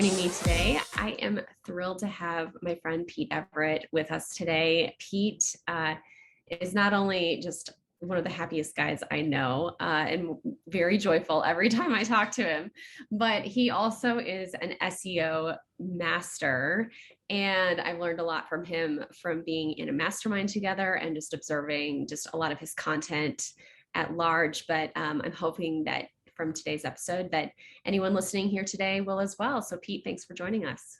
joining me today. I am thrilled to have my friend Pete Everett with us today. Pete is not only just one of the happiest guys I know and very joyful every time I talk to him, but he also is an SEO master. And I've learned a lot from him from being in a mastermind together and just observing just a lot of his content at large. But I'm hoping that from today's episode that anyone listening here today will as well. So Pete, thanks for joining us.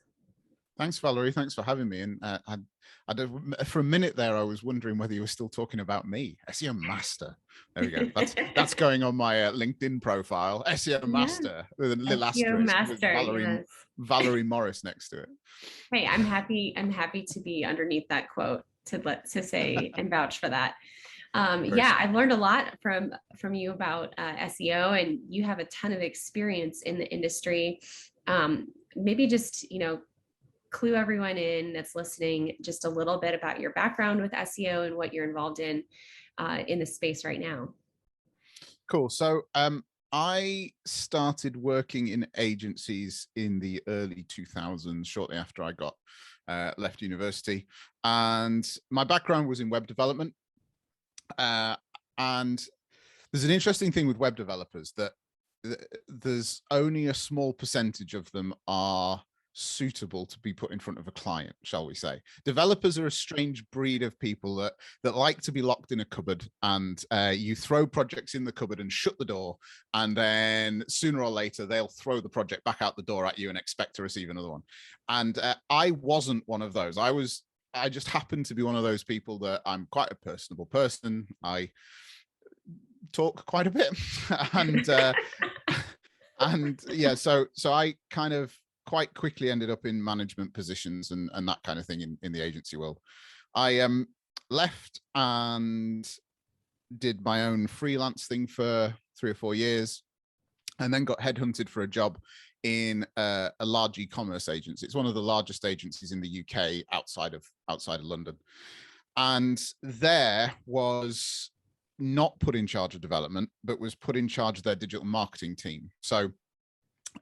Thanks, Valerie. Thanks for having me. And for a minute there, I was wondering whether you were still talking about me, SEO master. There we go. That's going on my LinkedIn profile, SEO master with a little SEO asterisk master, with Valerie Morris next to it. Hey, I'm happy to be underneath that quote to say and vouch for that. I've learned a lot from you about SEO, and you have a ton of experience in the industry. Maybe just, clue everyone in that's listening just a little bit about your background with SEO and what you're involved in the space right now. Cool. So I started working in agencies in the early 2000s, shortly after I got left university. And my background was in web development. And there's an interesting thing with web developers that there's only a small percentage of them are suitable to be put in front of a client, shall we say. Developers are a strange breed of people that like to be locked in a cupboard, and you throw projects in the cupboard and shut the door, and then sooner or later they'll throw the project back out the door at you and expect to receive another one. And I wasn't one of those. I just happened to be one of those people that I'm quite a personable person. I talk quite a bit, and yeah, so I kind of quite quickly ended up in management positions and that kind of thing in the agency world. I left and did my own freelance thing for 3 or 4 years, and then got headhunted for a job in a large e-commerce agency. It's one of the largest agencies in the UK outside of London. And there was not put in charge of development, but was put in charge of their digital marketing team. So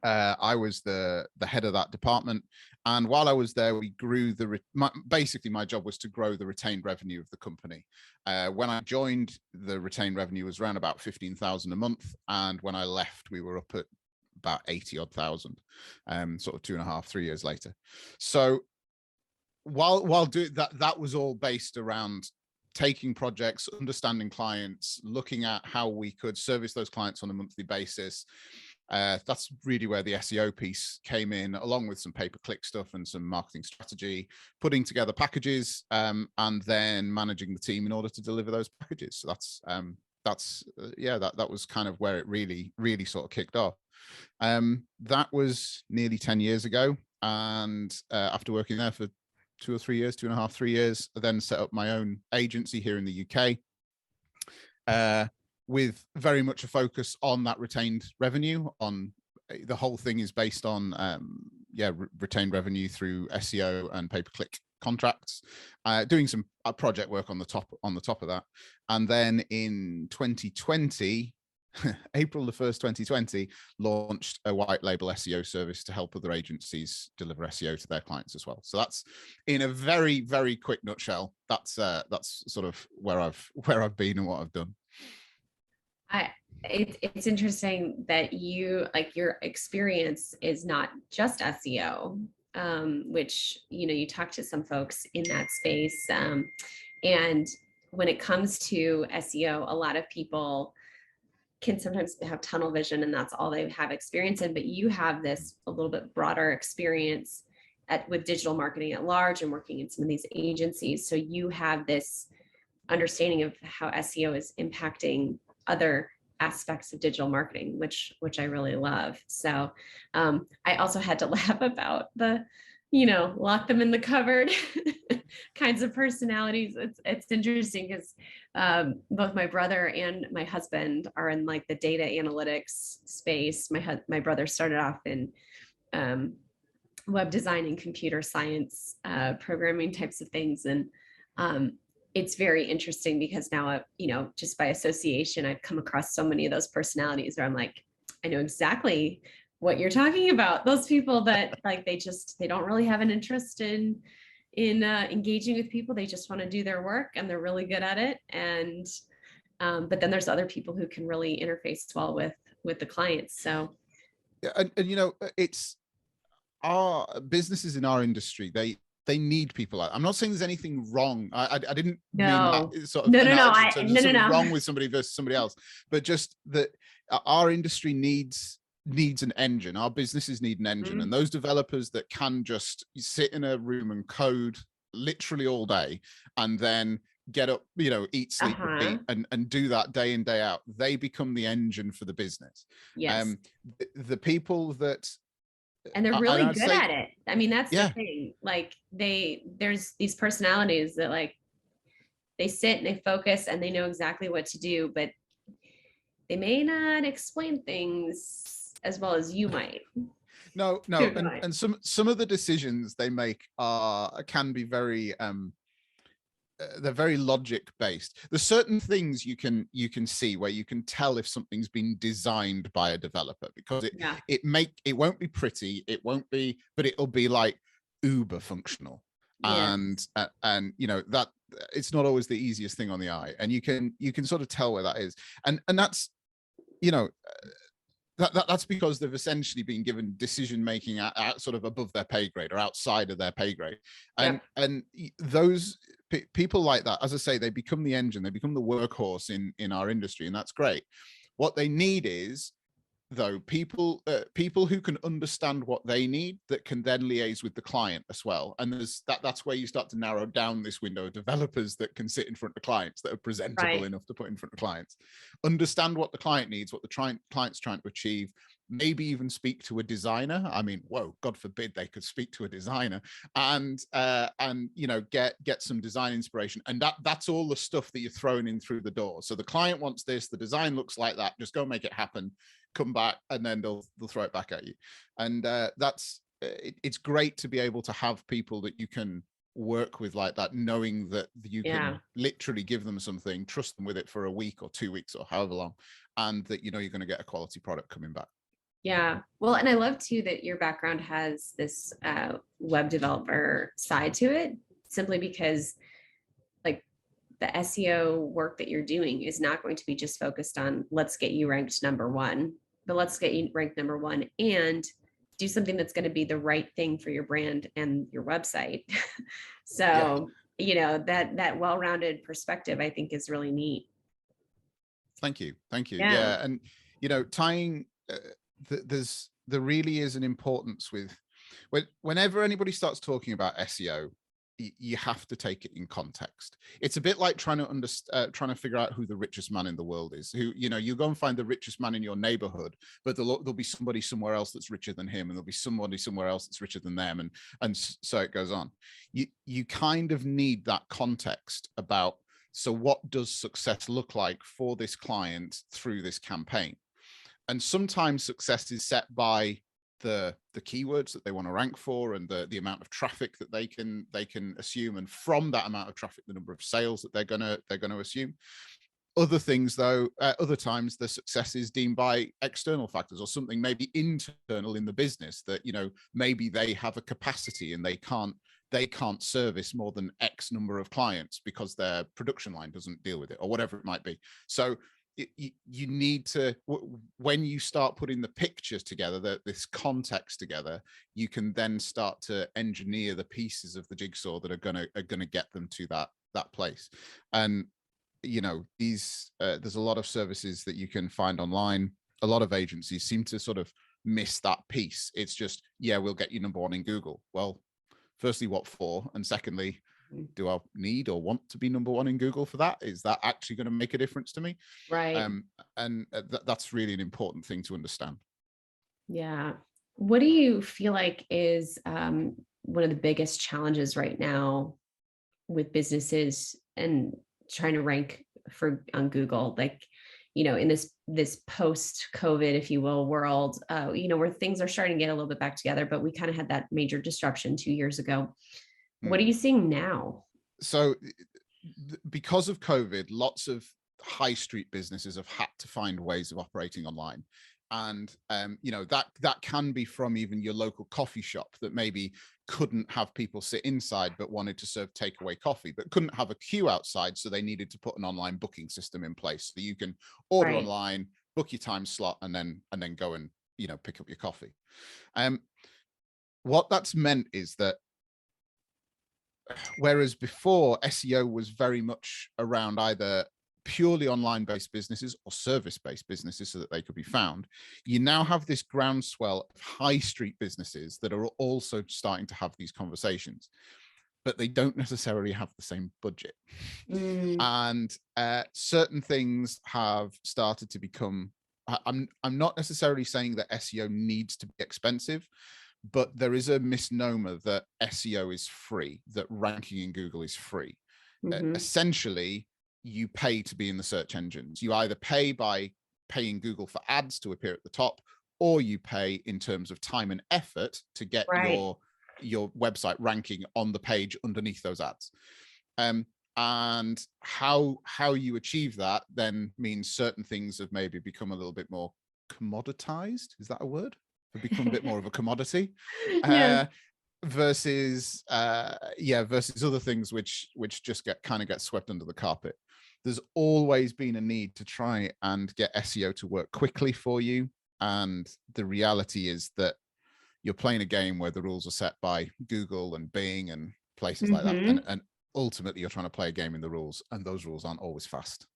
I was the head of that department. And while I was there, we grew basically my job was to grow the retained revenue of the company. When I joined, the retained revenue was around about 15,000 a month. And when I left, we were up at about 80 odd thousand, sort of 2.5, 3 years later. So while doing that was all based around taking projects, understanding clients, looking at how we could service those clients on a monthly basis. That's really where the SEO piece came in, along with some pay-per-click stuff and some marketing strategy, putting together packages, and then managing the team in order to deliver those packages. So that was kind of where it really sort of kicked off. That was nearly 10 years ago. And after working there for 2 or 3 years, 2.5, 3 years, I then set up my own agency here in the UK, with very much a focus on that retained revenue. On the whole thing is based on retained revenue through SEO and pay-per-click contracts, doing some project work on the top of that. And then in 2020, April the 1st, 2020, launched a white label SEO service to help other agencies deliver SEO to their clients as well. So that's, in a very, very quick nutshell, that's sort of where I've been and what I've done. It's interesting that your experience is not just SEO, which, you talk to some folks in that space. And when it comes to SEO, a lot of people can sometimes have tunnel vision and that's all they have experience in, but you have this a little bit broader experience with digital marketing at large and working in some of these agencies. So you have this understanding of how SEO is impacting other aspects of digital marketing, which I really love. So I also had to laugh about the, lock them in the cupboard kinds of personalities. It's interesting because both my brother and my husband are in like the data analytics space. My brother started off in web design and computer science, programming types of things. And it's very interesting because now, just by association, I've come across so many of those personalities where I'm like, I know exactly what you're talking about. Those people that like, they don't really have an interest in engaging with people. They just want to do their work and they're really good at it. And but then there's other people who can really interface well with the clients. So Yeah, and you know, it's our businesses in our industry, they need people like, I'm not saying there's anything wrong. I didn't mean that no, sort of no, no, no, analogy in terms of no, no, something no. wrong with somebody versus somebody else, but just that our industry needs an engine. Our businesses need an engine, and those developers that can just sit in a room and code literally all day and then get up, you know, eat, sleep, repeat, and do that day in, day out, they become the engine for the business. Yes. The people that, And they're and really I'd good say, at it. I mean, that's the yeah, thing. Like there's these personalities that like they sit and they focus and they know exactly what to do, but they may not explain things as well as you might. no, and some of the decisions they make can be very they're very logic based. There's certain things you can see where you can tell if something's been designed by a developer, because it won't be pretty, it won't be, but it'll be like uber functional. Yes. And you know, that it's not always the easiest thing on the eye, and you can sort of tell where that is, and that's, you know, that's because they've essentially been given decision making at sort of above their pay grade or outside of their pay grade, and those people like that, as I say, they become the engine, they become the workhorse in our industry, and that's great. What they need is, though, people who can understand what they need, that can then liaise with the client as well. And that's where you start to narrow down this window of developers that can sit in front of clients, that are presentable enough to put in front of clients, understand what the client needs, what the client's trying to achieve, maybe even speak to a designer. I mean, whoa, God forbid they could speak to a designer, and you know, get some design inspiration. And that's all the stuff that you're throwing in through the door. So the client wants this, the design looks like that, just go make it happen, come back, and then they'll throw it back at you. And it's great to be able to have people that you can work with like that, knowing that you can literally give them something, trust them with it for a week or 2 weeks or however long, and that, you know, you're going to get a quality product coming back. Yeah. Well, and I love too that your background has this web developer side to it, simply because like the SEO work that you're doing is not going to be just focused on let's get you ranked number one, but let's get you ranked number one and do something that's going to be the right thing for your brand and your website. So, you know, that well-rounded perspective, I think, is really neat. Thank you. Yeah. And, you know, tying there really is an importance with whenever anybody starts talking about SEO, you have to take it in context. It's a bit like trying to figure out who the richest man in the world is. Who, you know, you go and find the richest man in your neighborhood, but there'll be somebody somewhere else that's richer than him, and there'll be somebody somewhere else that's richer than them, and so it goes on. You kind of need that context about, so what does success look like for this client through this campaign? And sometimes success is set by the keywords that they want to rank for, and the amount of traffic that they can assume, and from that amount of traffic, the number of sales that they're going to assume. Other things, though, other times the success is deemed by external factors, or something maybe internal in the business, that, you know, maybe they have a capacity and they can't service more than X number of clients because their production line doesn't deal with it, or whatever it might be. So you need to, when you start putting the pictures together, this context together, you can then start to engineer the pieces of the jigsaw that are gonna get them to that place. And, you know, there's a lot of services that you can find online. A lot of agencies seem to sort of miss that piece. It's just, yeah, we'll get you number one in Google. Well, firstly, what for? And secondly, do I need or want to be number one in Google for that? Is that actually going to make a difference to me? Right. And that's really an important thing to understand. Yeah. What do you feel like is one of the biggest challenges right now with businesses and trying to rank on Google? Like, you know, in this post-COVID, if you will, world, you know, where things are starting to get a little bit back together, but we kind of had that major disruption 2 years ago. What are you seeing now? So because of COVID, lots of high street businesses have had to find ways of operating online. And you know, that can be from even your local coffee shop that maybe couldn't have people sit inside but wanted to serve takeaway coffee, but couldn't have a queue outside, so they needed to put an online booking system in place so you can order Right. online, book your time slot, and then go and, you know, pick up your coffee. What that's meant is that whereas before SEO was very much around either purely online based businesses or service based businesses so that they could be found, you now have this groundswell of high street businesses that are also starting to have these conversations, but they don't necessarily have the same budget. Mm. And certain things have started to become, I'm not necessarily saying that SEO needs to be expensive, but there is a misnomer that SEO is free, that ranking in Google is free. Mm-hmm. Essentially, you pay to be in the search engines. You either pay by paying Google for ads to appear at the top, or you pay in terms of time and effort to get Right. your website ranking on the page underneath those ads. And how you achieve that then means certain things have maybe become a little bit more commoditized. Is that a word? Have become a bit more of a commodity. Yeah. Versus versus other things which just get swept under the carpet. There's always been a need to try and get SEO to work quickly for you, and the reality is that you're playing a game where the rules are set by Google and Bing and places like that, Mm-hmm. and ultimately you're trying to play a game in the rules, and those rules aren't always fast.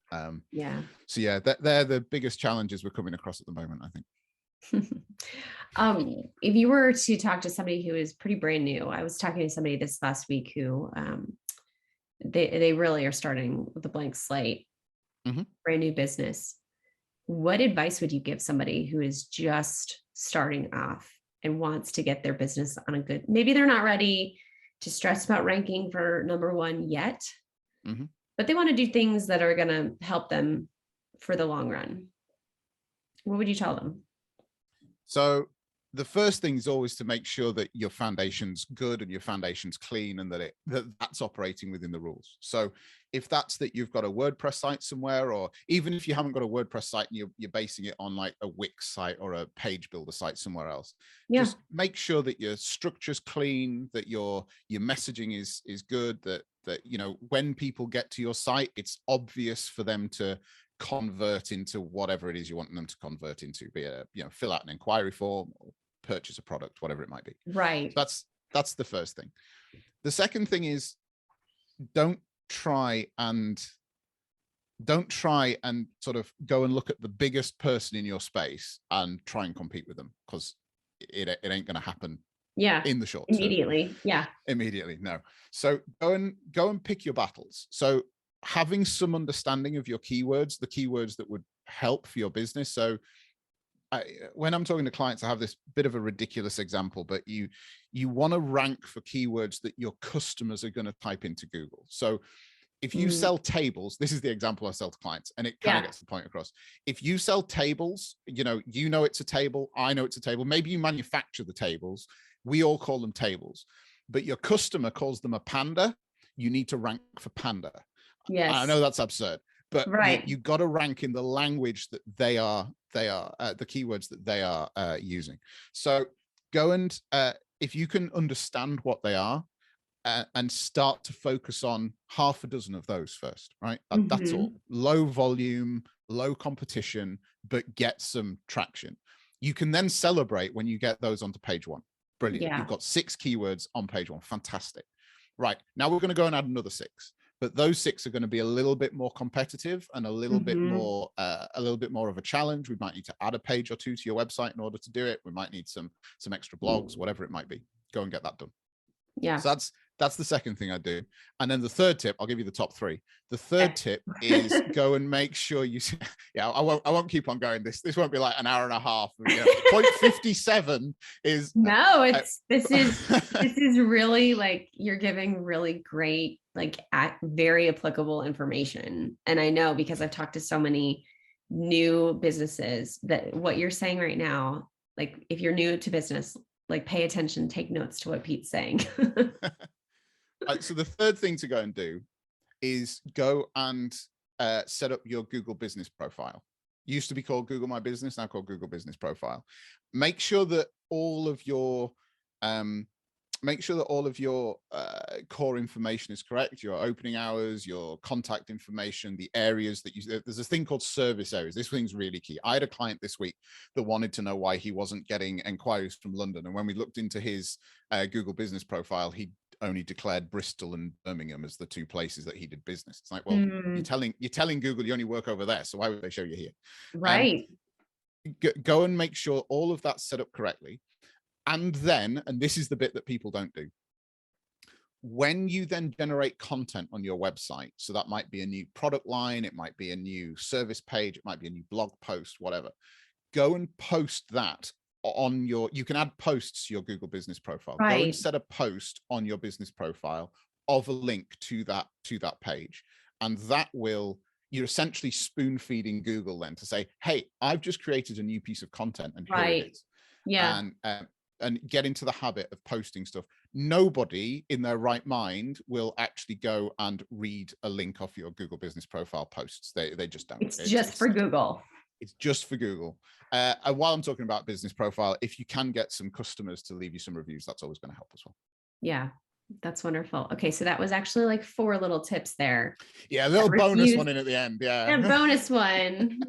Yeah. So yeah, they're the biggest challenges we're coming across at the moment, I think. If you were to talk to somebody who is pretty brand new, I was talking to somebody this last week who they really are starting with a blank slate, Mm-hmm. brand new business. What advice would you give somebody who is just starting off and wants to get their business on a good, maybe they're not ready to stress about ranking for number one yet, Mm-hmm. but they want to do things that are going to help them for the long run? What would you tell them? So the first thing is always to make sure that your foundation's good and your foundation's clean, and that's operating within the rules. So if that's that you've got a WordPress site somewhere, or even if you haven't got a WordPress site and you're basing it on like a Wix site or a page builder site somewhere else, Yeah. just make sure that your structure's clean, that your messaging is good, that you know, when people get to your site, it's obvious for them to convert into whatever it is you want them to convert into, be it, you know, fill out an inquiry form or purchase a product, whatever it might be. Right. So that's the first thing. The second thing is don't try and sort of go and look at the biggest person in your space and try and compete with them, because it ain't going to happen. Yeah. In the short term. Immediately. Yeah. Immediately, no. So go and pick your battles. So having some understanding of your keywords, the keywords that would help for your business. So when I'm talking to clients, I have this bit of a ridiculous example, but you want to rank for keywords that your customers are going to type into Google. So if you sell tables, this is the example I sell to clients, and it kind of gets the point across. If you sell tables, you know it's a table, I know it's a table, maybe you manufacture the tables, we all call them tables, but your customer calls them a panda, you need to rank for panda. Yes. I know that's absurd, but right. you got to rank in the language that they are the keywords that they are using. So go and if you can understand what they are, and start to focus on half a dozen of those first, right? That's all. Low volume, low competition, but get some traction. You can then celebrate when you get those onto page one. Brilliant. Yeah. You've got 6 keywords on page one. Fantastic. Right. Now we're going to go and add another 6. But those 6 are going to be a little bit more competitive and a little bit more of a challenge. We might need to add a page or 2 to your website in order to do it. We might need some extra blogs, whatever it might be. Go and get that done. Yeah. So that's the second thing I do. And then the third tip, I'll give you the top 3. The third tip is go and make sure you, I won't keep on going. This won't be like an hour and a half. You know, point 57 is no, this is really like, you're giving really great, like very applicable information. And I know, because I've talked to so many new businesses, that what you're saying right now, like if you're new to business, like pay attention, take notes to what Pete's saying. So the third thing to go and do is go and set up your Google business profile. used to be called Google My Business, now called Google Business Profile. Make sure that all of your core information is correct. Your opening hours, your contact information, the areas that there's a thing called service areas. This thing's really key. I had a client this week that wanted to know why he wasn't getting inquiries from London. And when we looked into his Google Business Profile, he only declared Bristol and Birmingham as the two places that he did business. It's like, well, you're telling Google you only work over there, so why would they show you here? Right. Go and make sure all of that's set up correctly. And then, and this is the bit that people don't do, when you then generate content on your website, so that might be a new product line, it might be a new service page, it might be a new blog post, whatever, go and post that on you can add posts to your Google Business Profile. Right. Go and set a post on your business profile of a link to that page. And that you're essentially spoon feeding Google then to say, hey, I've just created a new piece of content and here it is. Yeah. And get into the habit of posting stuff. Nobody in their right mind will actually go and read a link off your Google Business Profile posts. They just don't. It's just for Google. It's just for Google. And while I'm talking about business profile, if you can get some customers to leave you some reviews, that's always going to help as well. Yeah, that's wonderful. Okay, so that was actually like 4 little tips there. Yeah, a little bonus one in at the end. Yeah, a bonus one.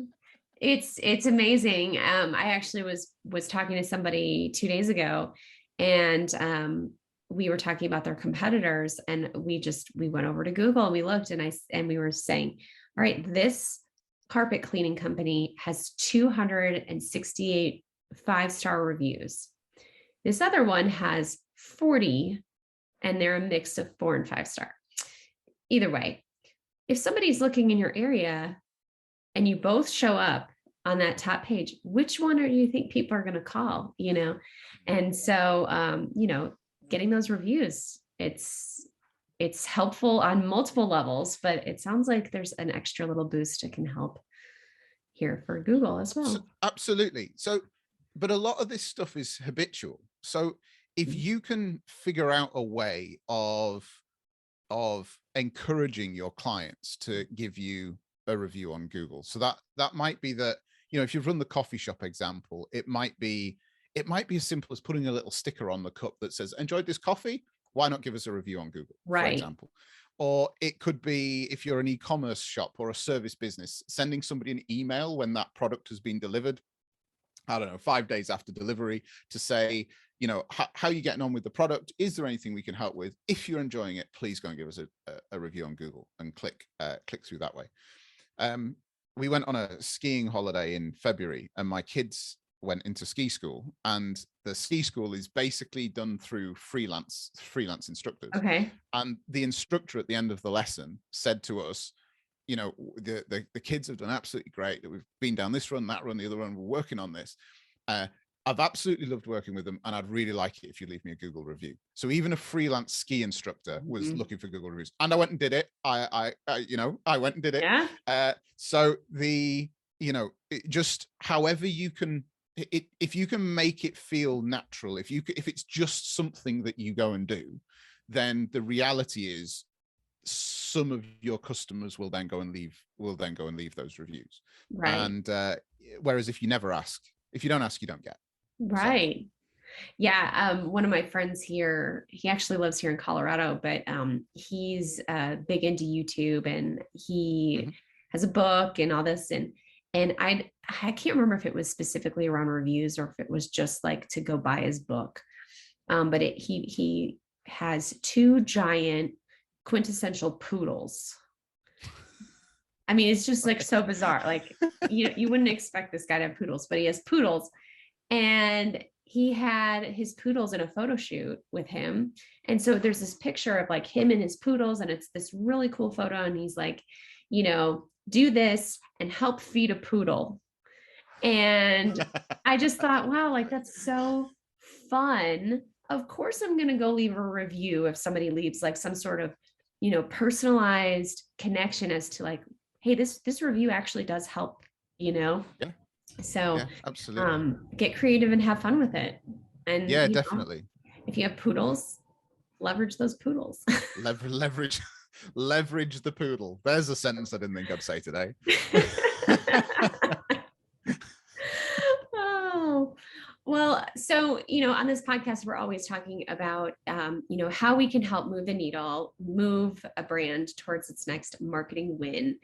It's amazing. I actually was talking to somebody 2 days ago, and we were talking about their competitors, and we went over to Google and we looked, and we were saying, all right, this carpet cleaning company has 268 5-star reviews. This other one has 40, and they're a mix of 4 and 5-star. Either way, if somebody's looking in your area and you both show up on that top page, which one do you think people are going to call, And so, getting those reviews, it's helpful on multiple levels, but it sounds like there's an extra little boost that can help here for Google as well. Absolutely. So, but a lot of this stuff is habitual. So if you can figure out a way of encouraging your clients to give you a review on Google. So that might be that, if you run the coffee shop example, it might be as simple as putting a little sticker on the cup that says, enjoyed this coffee? Why not give us a review on Google, for example? Or it could be, if you're an e-commerce shop or a service business, sending somebody an email when that product has been delivered, 5 days after delivery, to say, how are you getting on with the product? Is there anything we can help with? If you're enjoying it, please go and give us a review on Google, and click through that way. We went on a skiing holiday in February, and my kids went into ski school, and the ski school is basically done through freelance instructors. Okay. And the instructor at the end of the lesson said to us, the kids have done absolutely great, that we've been down this run, that run, the other run, we're working on this. I've absolutely loved working with them, and I'd really like it if you leave me a Google review. So even a freelance ski instructor was looking for Google reviews, and I went and did it. I went and did it. Yeah. So just however you can, if you can make it feel natural, if it's just something that you go and do, then the reality is some of your customers will then go and leave those reviews. Right. And whereas if you don't ask, you don't get. Right. So. Yeah. One of my friends here, he actually lives here in Colorado, but he's big into YouTube, and he has a book and all this. And I can't remember if it was specifically around reviews or if it was just like to go buy his book. But he has 2 giant quintessential poodles. I mean, it's just like so bizarre. Like you wouldn't expect this guy to have poodles, but he has poodles. And he had his poodles in a photo shoot with him. And so there's this picture of like him and his poodles, and it's this really cool photo. And he's like, do this and help feed a poodle. And I just thought, wow, like that's so fun. Of course, I'm going to go leave a review if somebody leaves like some sort of, personalized connection as to like, hey, this review actually does help, Yeah. So yeah, absolutely. Get creative and have fun with it. And definitely. If you have poodles, leverage those poodles. leverage the poodle. There's a sentence I didn't think I'd say today. you know, on this podcast, we're always talking about, you know, how we can help move the needle, move a brand towards its next marketing win.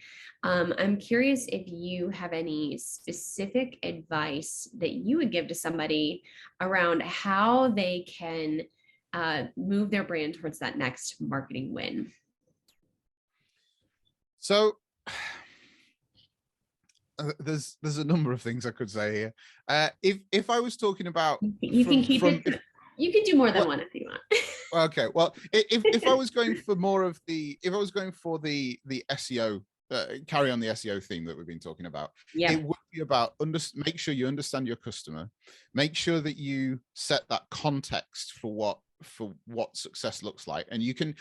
I'm curious if you have any specific advice that you would give to somebody around how they can move their brand towards that next marketing win. So there's a number of things I could say here. If I was talking about You can keep it. You can do more than one if you want. Okay, well, if I was going for more of the, if I was going for the SEO, carry on the SEO theme that we've been talking about, Yeah. it would be about make sure you understand your customer, make sure that you set that context for what success looks like, and you can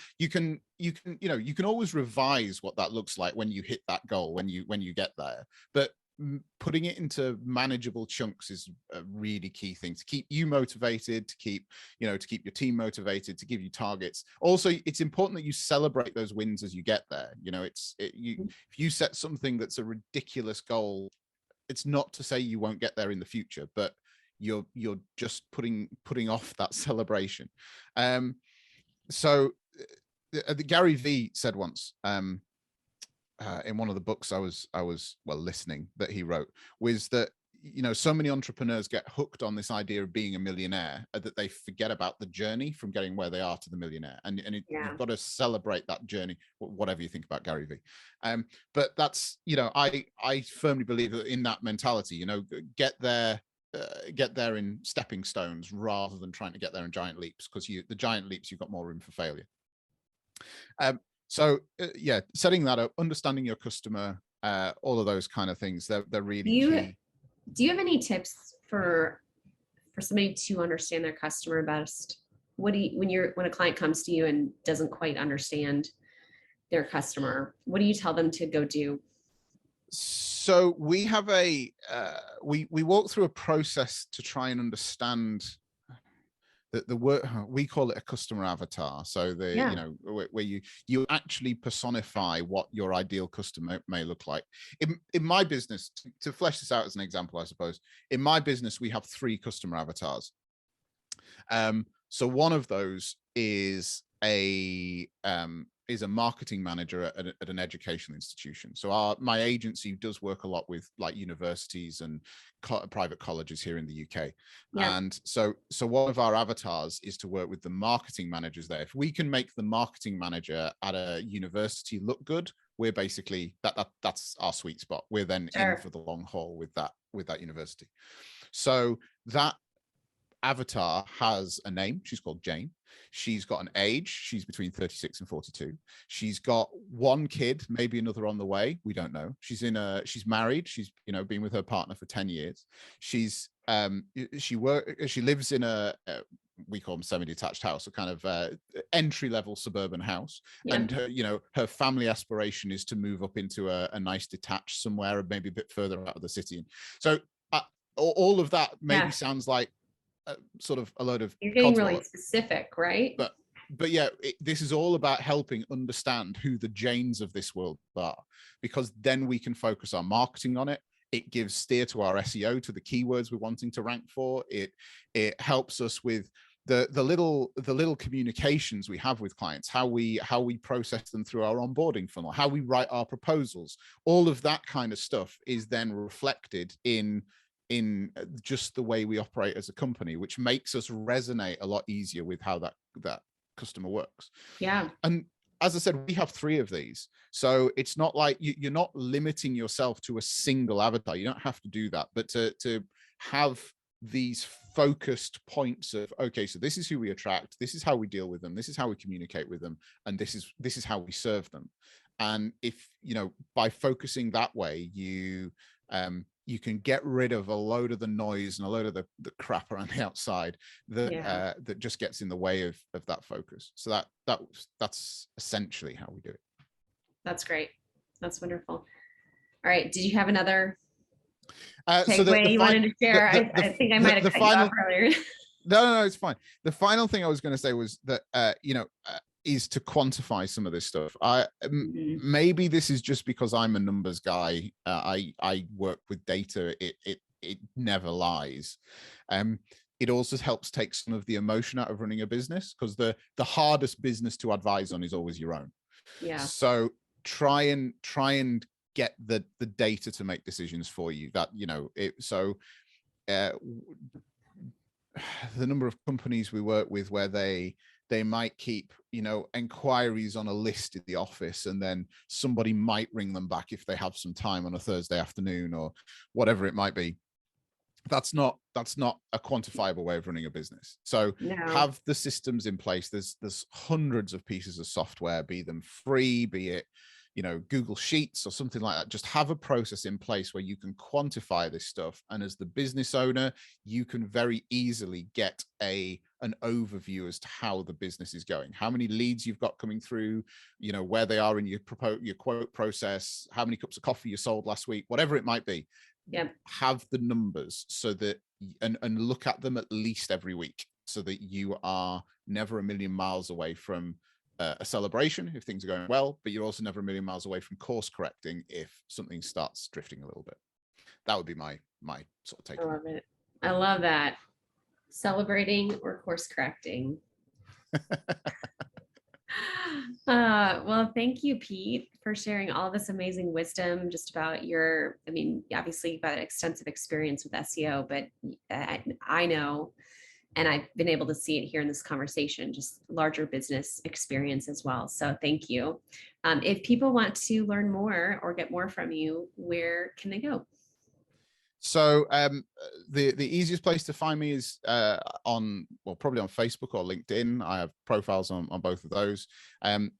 always revise what that looks like when you hit that goal, when you get there, but putting it into manageable chunks is a really key thing to keep you motivated, to keep your team motivated, to give you targets. Also, it's important that you celebrate those wins as you get there. If you set something that's a ridiculous goal, it's not to say you won't get there in the future, but you're just putting off that celebration. So Gary V said once, in one of the books I was listening that he wrote, was that so many entrepreneurs get hooked on this idea of being a millionaire that they forget about the journey from getting where they are to the millionaire, and you've got to celebrate that journey, whatever you think about Gary V. But that's, I firmly believe that in that mentality, get there in stepping stones rather than trying to get there in giant leaps, because the giant leaps, you've got more room for failure. So setting that up, understanding your customer, all of those kind of things, they're really key. Do you have any tips for somebody to understand their customer best? When a client comes to you and doesn't quite understand their customer, what do you tell them to go do? So we have we walk through a process to try and understand the word, we call it a customer avatar. So where you actually personify what your ideal customer may look like. In my business, to flesh this out as an example, I suppose, in my business, we have 3 customer avatars. So one of those is a marketing manager at an educational institution. So my agency does work a lot with like universities and private colleges here in the UK. Yeah. And so one of our avatars is to work with the marketing managers there. If we can make the marketing manager at a university look good, we're basically that's our sweet spot. We're then in for the long haul with that university. So that avatar has a name. She's called Jane. She's got an age. She's between 36 and 42. She's got 1 kid, maybe another on the way. We don't know. She's married. She's been with her partner for 10 years. She lives in a we call them semi-detached house, a kind of entry-level suburban house. Yeah. And her family aspiration is to move up into a nice detached somewhere, maybe a bit further out of the city. So all of that maybe sounds like sort of a load of, you're getting really specific, right? But yeah, this is all about helping understand who the Janes of this world are, because then we can focus our marketing on it. It gives steer to our SEO, to the keywords we're wanting to rank for. It helps us with the little communications we have with clients, how we process them through our onboarding funnel, how we write our proposals. All of that kind of stuff is then reflected in just the way we operate as a company, which makes us resonate a lot easier with how that customer works. Yeah. And as I said, we have 3 of these. So it's not like you're not limiting yourself to a single avatar. You don't have to do that, but to have these focused points of, okay, so this is who we attract, this is how we deal with them, this is how we communicate with them, and this is how we serve them. And if by focusing that way, you can get rid of a load of the noise and a load of the crap around the outside that just gets in the way of that focus. So that's essentially how we do it. That's great. That's wonderful. All right. Did you have another takeaway you wanted to share? I think I might have cut you off earlier. No, it's fine. The final thing I was going to say was that, is to quantify some of this stuff. Maybe this is just because I'm a numbers guy. I work with data. It never lies. it also helps take some of the emotion out of running a business, because the hardest business to advise on is always your own. Yeah. So try and get the data to make decisions for you. That, the number of companies we work with where they might keep, inquiries on a list in the office, and then somebody might ring them back if they have some time on a Thursday afternoon or whatever it might be. That's not a quantifiable way of running a business. So have the systems in place. There's hundreds of pieces of software, be them free, be it, Google Sheets or something like that. Just have a process in place where you can quantify this stuff. And as the business owner, you can very easily get an overview as to how the business is going, how many leads you've got coming through, where they are in your quote process, how many cups of coffee you sold last week, whatever it might be. Yep. Have the numbers so that, and look at them at least every week, so that you are never a million miles away from a celebration if things are going well, but you're also never a million miles away from course correcting if something starts drifting a little bit. That would be my sort of take. I love it. I love that. Celebrating or course correcting. Well, thank you, Pete, for sharing all this amazing wisdom just about obviously you've got extensive experience with SEO, but I know, and I've been able to see it here in this conversation, just larger business experience as well. So thank you. If people want to learn more or get more from you, where can they go? So the easiest place to find me is probably on Facebook or LinkedIn. I have profiles on both of those.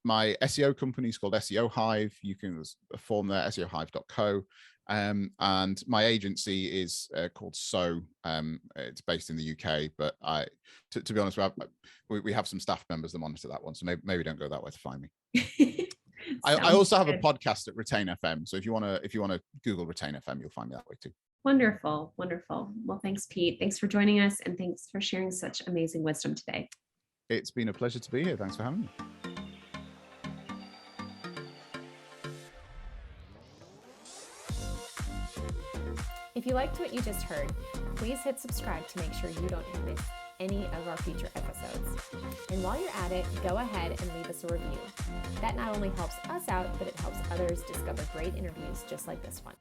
My SEO company is called SEO Hive. You can form there, seohive.co. And my agency is called SEO. It's based in the UK, but to be honest, we have some staff members that monitor that one, so maybe don't go that way to find me. I also have a podcast at Retain FM, so if you want to Google Retain FM, you'll find me that way too. Wonderful. Well, thanks, Pete. Thanks for joining us, and thanks for sharing such amazing wisdom today. It's been a pleasure to be here. Thanks for having me. If you liked what you just heard, please hit subscribe to make sure you don't miss any of our future episodes. And while you're at it, go ahead and leave us a review. That not only helps us out, but it helps others discover great interviews just like this one.